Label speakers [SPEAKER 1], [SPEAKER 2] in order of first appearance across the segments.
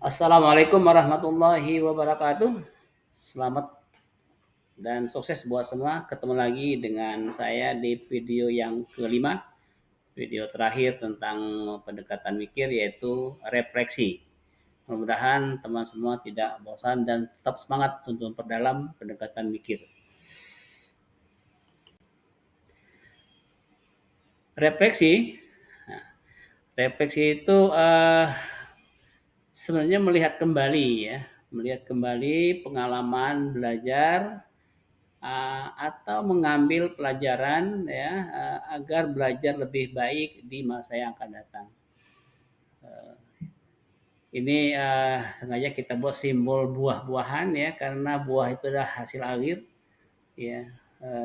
[SPEAKER 1] Assalamualaikum warahmatullahi wabarakatuh. Selamat dan sukses buat semua. Ketemu lagi dengan saya di video yang kelima, video terakhir tentang pendekatan mikir yaitu refleksi. Mudah-mudahan teman semua tidak bosan dan tetap semangat untuk memperdalam pendekatan mikir. Refleksi, nah, refleksi itu sebenarnya melihat kembali pengalaman belajar atau mengambil pelajaran ya agar belajar lebih baik di masa yang akan datang. Uh, ini sengaja kita buat simbol buah-buahan ya karena buah itu adalah hasil akhir ya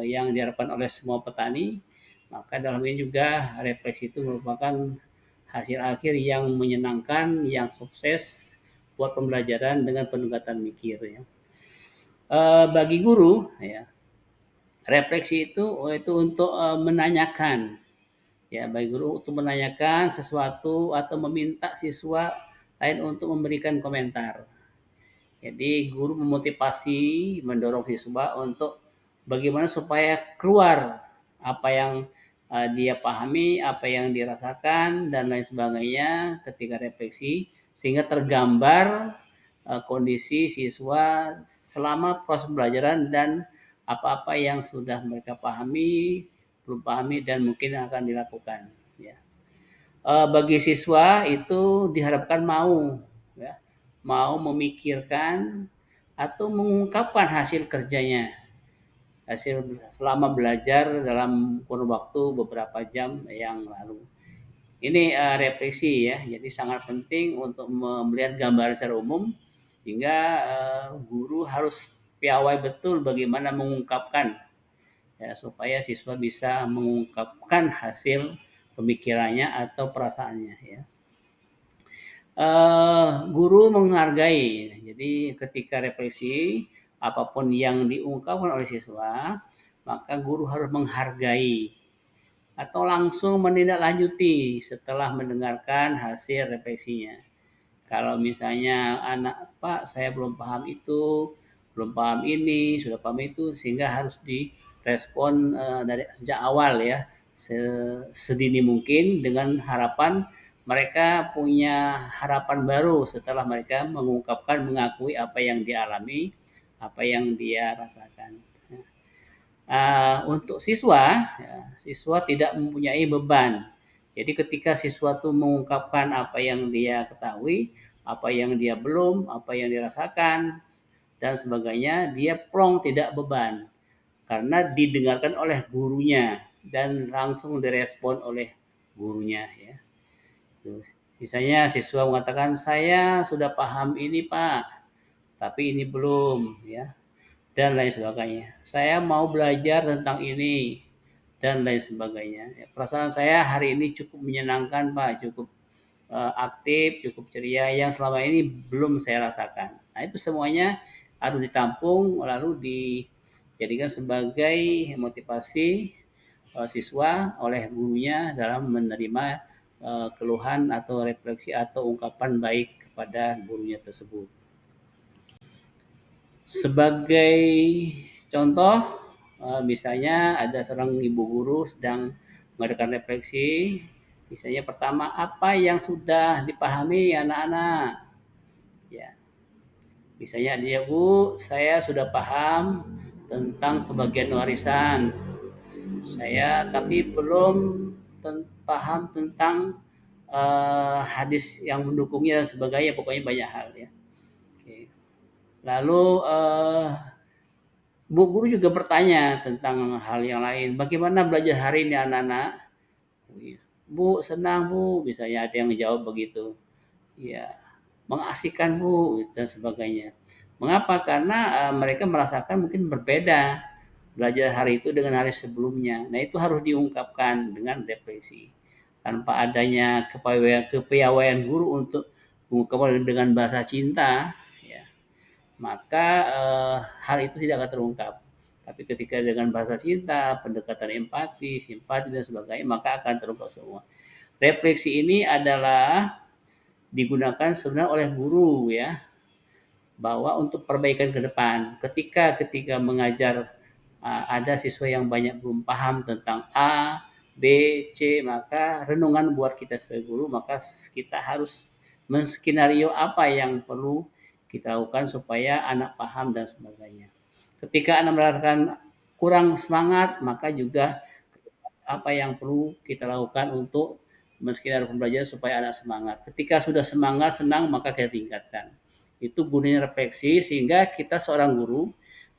[SPEAKER 1] yang diharapkan oleh semua petani. Maka dalam ini juga refleksi itu merupakan hasil akhir yang menyenangkan, yang sukses buat pembelajaran dengan pendekatan mikir ya. Bagi guru ya, refleksi itu untuk menanyakan ya bagi guru untuk menanyakan sesuatu atau meminta siswa lain untuk memberikan komentar. Jadi guru memotivasi, mendorong siswa untuk bagaimana supaya keluar apa yang dia pahami, apa yang dirasakan dan lain sebagainya ketika refleksi sehingga tergambar kondisi siswa selama proses pembelajaran dan apa-apa yang sudah mereka pahami, belum pahami dan mungkin akan dilakukan. Ya. Bagi siswa itu diharapkan mau, ya, mau memikirkan atau mengungkapkan hasil kerjanya, hasil selama belajar dalam kurun waktu beberapa jam yang lalu. Ini refleksi ya, jadi sangat penting untuk melihat gambaran secara umum sehingga guru harus piawai betul bagaimana mengungkapkan ya, supaya siswa bisa mengungkapkan hasil pemikirannya atau perasaannya ya. Guru menghargai, jadi ketika refleksi apapun yang diungkapkan oleh siswa maka guru harus menghargai atau langsung menindaklanjuti setelah mendengarkan hasil refleksinya. Kalau misalnya anak, Pak, saya belum paham itu, belum paham ini, sudah paham itu, sehingga harus direspon dari sejak awal ya, sedini mungkin dengan harapan mereka punya harapan baru setelah mereka mengungkapkan, mengakui apa yang dialami, apa yang dia rasakan. Untuk siswa, ya, siswa tidak mempunyai beban. Jadi ketika siswa itu mengungkapkan apa yang dia ketahui, apa yang dia belum, apa yang dirasakan, dan sebagainya, dia plong tidak beban. Karena didengarkan oleh gurunya dan langsung direspon oleh gurunya. Ya. Misalnya siswa mengatakan, saya sudah paham ini Pak, tapi ini belum. Ya dan lain sebagainya. Saya mau belajar tentang ini dan lain sebagainya. Ya, perasaan saya hari ini cukup menyenangkan Pak, cukup aktif, cukup ceria yang selama ini belum saya rasakan. Nah itu semuanya harus ditampung lalu dijadikan sebagai motivasi siswa oleh gurunya dalam menerima keluhan atau refleksi atau ungkapan baik kepada gurunya tersebut. Sebagai contoh, misalnya ada seorang ibu guru sedang mengadakan refleksi, misalnya pertama apa yang sudah dipahami anak-anak, ya. Misalnya dia Bu, saya sudah paham tentang pembagian warisan, saya tapi belum paham tentang hadis yang mendukungnya dan sebagainya, pokoknya banyak hal ya. Oke. Lalu Bu guru juga bertanya tentang hal yang lain. Bagaimana belajar hari ini anak-anak? Bu senang Bu, misalnya ada yang menjawab begitu. Ya, mengasihkan Bu dan sebagainya. Mengapa? Karena mereka merasakan mungkin berbeda belajar hari itu dengan hari sebelumnya. Nah itu harus diungkapkan dengan refleksi. Tanpa adanya kepiawaian guru untuk mengungkapkan dengan bahasa cinta, ya, maka hal itu tidak akan terungkap. Tapi ketika dengan bahasa cinta, pendekatan empati, simpati dan sebagainya, maka akan terungkap semua. Refleksi ini adalah digunakan sebenarnya oleh guru ya, bahwa untuk perbaikan ke depan. Ketika mengajar ada siswa yang banyak belum paham tentang A, B, C, maka renungan buat kita sebagai guru, maka kita harus menskenario apa yang perlu kita lakukan supaya anak paham dan sebagainya. Ketika anak merasakan kurang semangat, maka juga apa yang perlu kita lakukan untuk menskenario pembelajaran supaya anak semangat. Ketika sudah semangat, senang, maka kita tingkatkan. Itu gunanya refleksi sehingga kita seorang guru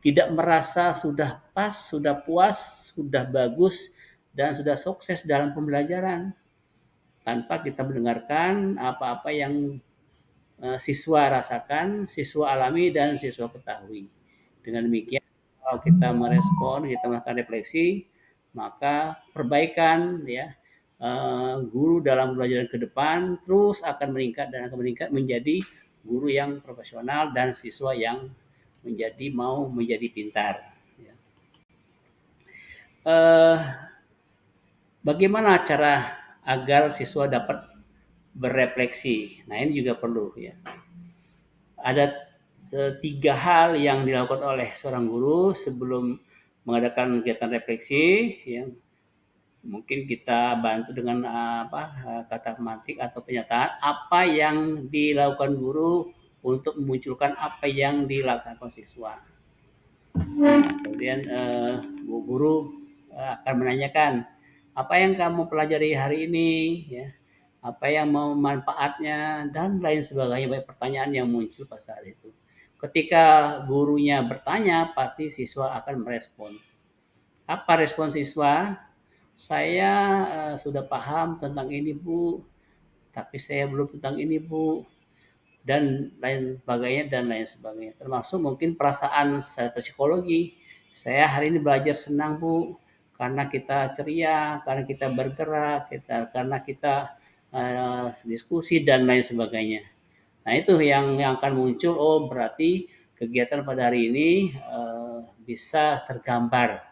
[SPEAKER 1] tidak merasa sudah pas, sudah puas, sudah bagus, dan sudah sukses dalam pembelajaran tanpa kita mendengarkan apa-apa yang siswa rasakan, siswa alami, dan siswa ketahui. Dengan demikian, kalau kita merespon, kita melakukan refleksi, maka perbaikan ya guru dalam pembelajaran ke depan terus akan meningkat dan akan meningkat menjadi guru yang profesional dan siswa yang mau menjadi pintar. Ya. Eh, Bagaimana cara agar siswa dapat berefleksi? Nah ini juga perlu ya. Ada tiga hal yang dilakukan oleh seorang guru sebelum mengadakan kegiatan refleksi yang mungkin kita bantu dengan kata mantik atau pernyataan apa yang dilakukan guru untuk memunculkan apa yang dilaksanakan siswa. Nah, kemudian guru akan menanyakan apa yang kamu pelajari hari ini, ya, apa yang mau manfaatnya dan lain sebagainya, banyak pertanyaan yang muncul pada saat itu. Ketika gurunya bertanya, pasti siswa akan merespon. Apa respon siswa? Saya sudah paham tentang ini Bu, tapi saya belum tentang ini Bu, dan lain sebagainya dan lain sebagainya. Termasuk mungkin perasaan saya psikologi. Saya hari ini belajar senang Bu, karena kita ceria, karena kita bergerak, karena kita diskusi dan lain sebagainya. Nah itu yang akan muncul. Oh berarti kegiatan pada hari ini bisa tergambar.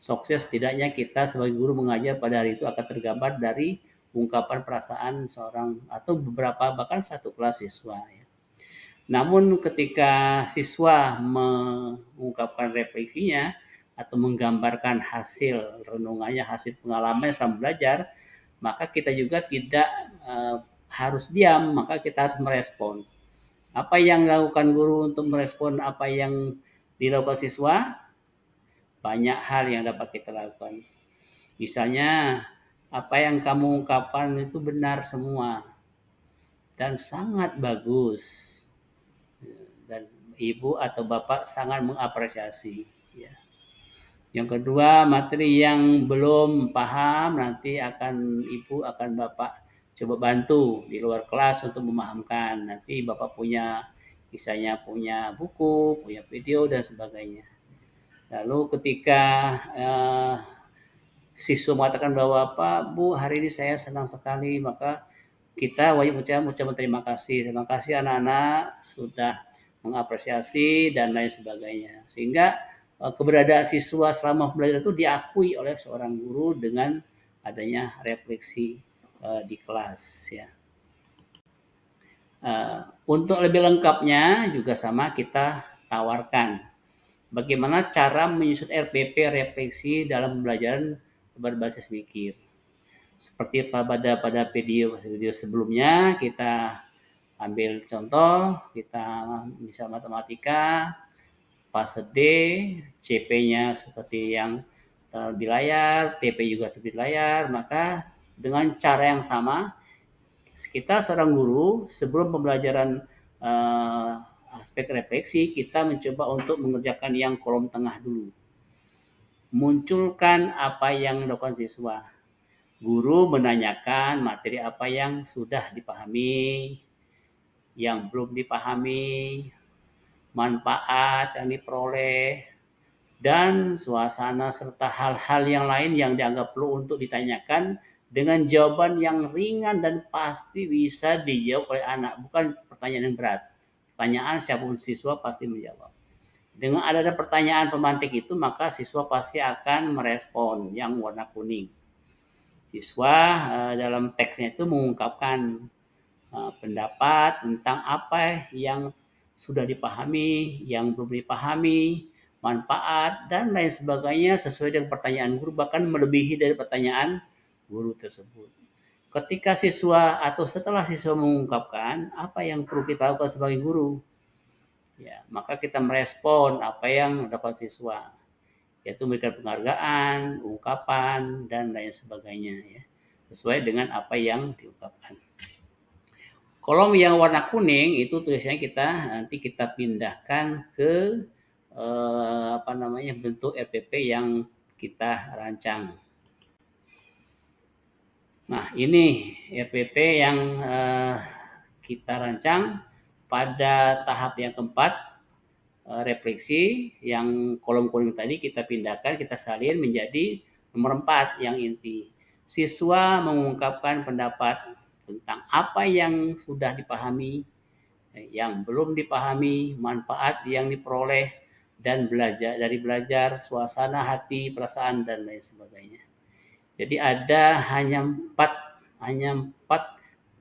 [SPEAKER 1] Sukses tidaknya kita sebagai guru mengajar pada hari itu akan tergambar dari ungkapan perasaan seorang atau beberapa bahkan satu kelas siswa. Ya. Namun ketika siswa mengungkapkan refleksinya atau menggambarkan hasil renungannya, hasil pengalaman selama belajar, maka kita juga tidak harus diam, maka kita harus merespon. Apa yang dilakukan guru untuk merespon apa yang dilakukan siswa? Banyak hal yang dapat kita lakukan. Misalnya, apa yang kamu ungkapkan itu benar semua dan sangat bagus. Dan ibu atau bapak sangat mengapresiasi. Ya. Yang kedua, materi yang belum paham nanti ibu akan bapak coba bantu di luar kelas untuk memahamkan. Nanti bapak misalnya punya buku, punya video dan sebagainya. Lalu ketika siswa mengatakan bahwa Pak, Bu, hari ini saya senang sekali, maka kita wajib mengucapkan terima kasih. Terima kasih anak-anak sudah mengapresiasi dan lain sebagainya. Sehingga keberadaan siswa selama belajar itu diakui oleh seorang guru dengan adanya refleksi di kelas. Ya. Untuk lebih lengkapnya juga sama kita tawarkan bagaimana cara menyusun RPP refleksi dalam pembelajaran berbasis mikir. Seperti pada video sebelumnya kita ambil contoh, kita misal matematika, fase D, CP-nya seperti yang di layar, TP juga seperti di layar, maka dengan cara yang sama kita seorang guru sebelum pembelajaran aspek refleksi kita mencoba untuk mengerjakan yang kolom tengah dulu. Munculkan apa yang dilakukan siswa. Guru menanyakan materi apa yang sudah dipahami, yang belum dipahami, manfaat yang diperoleh, dan suasana serta hal-hal yang lain yang dianggap perlu untuk ditanyakan dengan jawaban yang ringan dan pasti bisa dijawab oleh anak, bukan pertanyaan yang berat. Pertanyaan siapapun siswa pasti menjawab. Dengan ada pertanyaan pemantik itu, maka siswa pasti akan merespon yang warna kuning. Siswa dalam teksnya itu mengungkapkan pendapat tentang apa yang sudah dipahami, yang belum dipahami, manfaat, dan lain sebagainya sesuai dengan pertanyaan guru, bahkan melebihi dari pertanyaan guru tersebut. Ketika siswa atau setelah siswa mengungkapkan apa yang perlu kita lakukan sebagai guru, ya, maka kita merespon apa yang dapat siswa, yaitu memberikan penghargaan, ungkapan, dan lain sebagainya, ya, sesuai dengan apa yang diungkapkan. Kolom yang warna kuning itu tulisannya nanti kita pindahkan ke bentuk RPP yang kita rancang. Nah, ini RPP yang kita rancang pada tahap yang keempat, refleksi. Yang kolom kuning tadi kita pindahkan, kita salin menjadi nomor 4 yang inti. Siswa mengungkapkan pendapat tentang apa yang sudah dipahami, yang belum dipahami, manfaat yang diperoleh, dan belajar, suasana hati, perasaan, dan lain sebagainya. Jadi ada hanya empat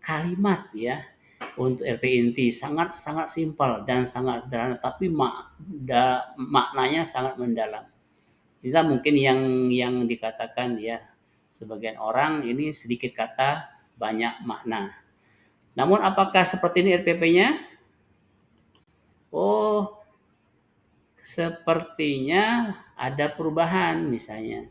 [SPEAKER 1] kalimat, ya, untuk RP inti. Sangat sangat simpel dan sangat sederhana, tapi maknanya sangat mendalam. Inilah mungkin yang dikatakan, ya, sebagian orang ini sedikit kata banyak makna. Namun apakah seperti ini RPP-nya? Oh, sepertinya ada perubahan misalnya.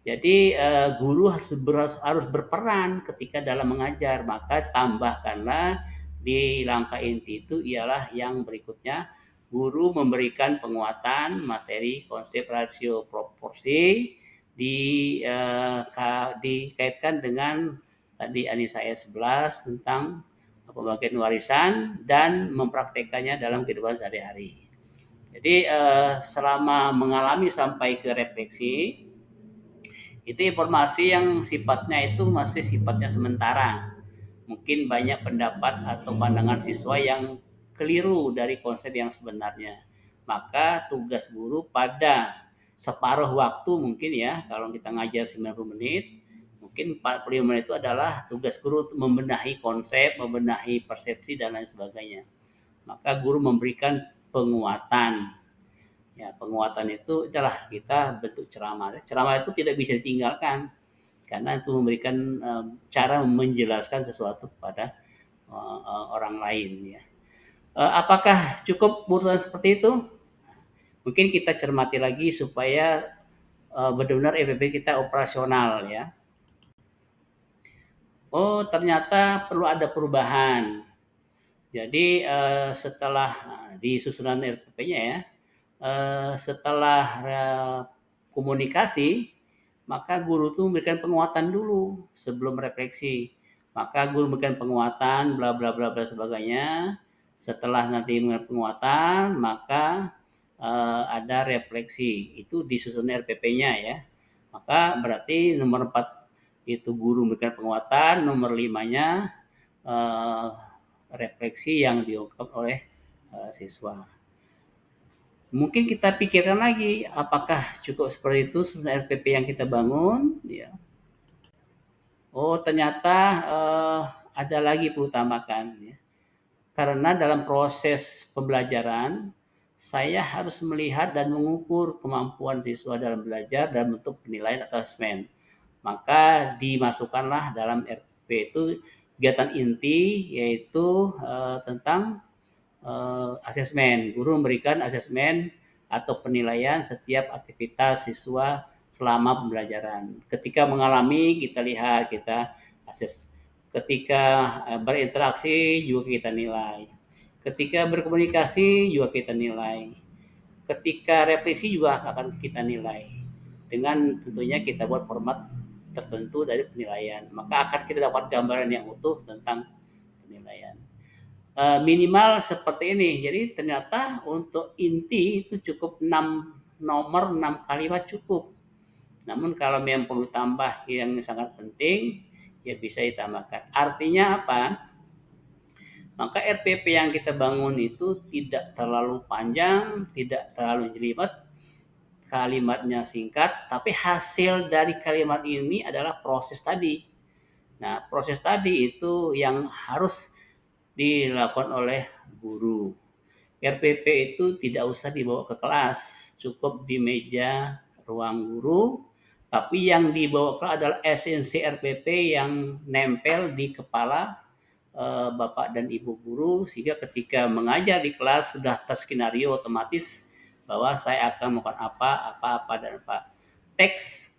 [SPEAKER 1] Jadi guru harus berperan ketika dalam mengajar, maka tambahkanlah di langkah inti itu ialah yang berikutnya, guru memberikan penguatan materi, konsep, rasio, proporsi dikaitkan dengan tadi Anissa 11 tentang pembagian warisan dan mempraktekannya dalam kehidupan sehari-hari. Jadi selama mengalami sampai ke refleksi, itu informasi yang sifatnya itu masih sifatnya sementara. Mungkin banyak pendapat atau pandangan siswa yang keliru dari konsep yang sebenarnya. Maka tugas guru pada separuh waktu mungkin, ya, kalau kita ngajar 90 menit, mungkin 45 menit itu adalah tugas guru untuk membenahi konsep, membenahi persepsi, dan lain sebagainya. Maka guru memberikan penguatan. Ya, penguatan itu adalah kita bentuk ceramah. Ceramah itu tidak bisa ditinggalkan karena itu memberikan cara menjelaskan sesuatu kepada orang lain, ya. Apakah cukup urutan seperti itu? Mungkin kita cermati lagi supaya benar-benar EPP kita operasional, ya. Oh, ternyata perlu ada perubahan. Jadi setelah di susunan RPP-nya, ya, setelah komunikasi, maka guru itu memberikan penguatan dulu sebelum refleksi. Maka guru memberikan penguatan, bla bla bla bla sebagainya. Setelah nanti memberikan penguatan, maka ada refleksi. Itu disusun RPP-nya, ya. Maka berarti nomor 4 itu guru memberikan penguatan, nomor 5-nya refleksi yang diungkap oleh siswa. Mungkin kita pikirkan lagi, apakah cukup seperti itu sebenarnya RPP yang kita bangun, ya. Oh, ternyata ada lagi perlu tambahkan, ya. Karena dalam proses pembelajaran, saya harus melihat dan mengukur kemampuan siswa dalam belajar dan bentuk penilaian atau asesmen. Maka dimasukkanlah dalam RPP itu kegiatan inti, yaitu tentang asesmen. Guru memberikan asesmen atau penilaian setiap aktivitas siswa selama pembelajaran. Ketika mengalami, kita lihat, kita ases. Ketika berinteraksi juga kita nilai. Ketika berkomunikasi juga kita nilai. Ketika refleksi juga akan kita nilai. Dengan tentunya kita buat format tertentu dari penilaian. Maka akan kita dapat gambaran yang utuh tentang penilaian. Minimal seperti ini. Jadi ternyata untuk inti itu cukup 6 nomor, 6 kalimat cukup. Namun kalau memang perlu tambah yang sangat penting, ya bisa ditambahkan. Artinya apa? Maka RPP yang kita bangun itu tidak terlalu panjang, tidak terlalu jelimet, kalimatnya singkat, tapi hasil dari kalimat ini adalah proses tadi. Nah, proses tadi itu yang harus dilakukan oleh guru. RPP itu tidak usah dibawa ke kelas, cukup di meja ruang guru, tapi yang dibawa ke adalah esensi RPP yang nempel di kepala Bapak dan Ibu guru, sehingga ketika mengajar di kelas sudah terskenario otomatis bahwa saya akan melakukan apa, dan apa. Teks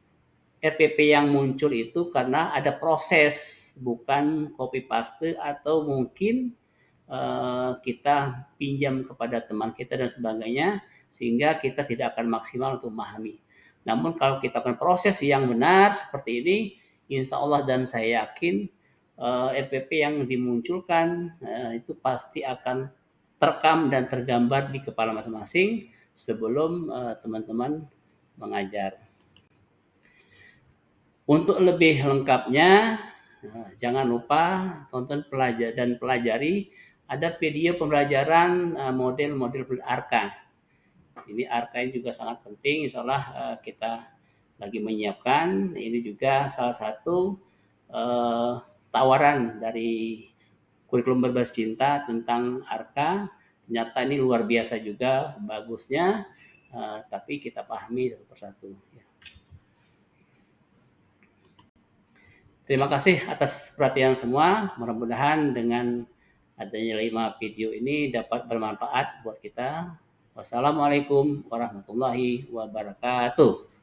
[SPEAKER 1] RPP yang muncul itu karena ada proses, bukan copy paste atau mungkin kita pinjam kepada teman kita dan sebagainya, sehingga kita tidak akan maksimal untuk memahami. Namun kalau kita akan proses yang benar seperti ini, insya Allah dan saya yakin RPP yang dimunculkan itu pasti akan terekam dan tergambar di kepala masing-masing sebelum teman-teman mengajar. Untuk lebih lengkapnya, jangan lupa tonton dan pelajari ada video pembelajaran model-model ARKA. Ini ARKA ini juga sangat penting, insya Allah kita lagi menyiapkan. Ini juga salah satu tawaran dari kurikulum berbasis cinta tentang ARKA. Ternyata ini luar biasa juga bagusnya, tapi kita pahami satu persatu. Terima kasih atas perhatian semua. Mudah-mudahan dengan adanya 5 video ini dapat bermanfaat buat kita. Wassalamualaikum warahmatullahi wabarakatuh.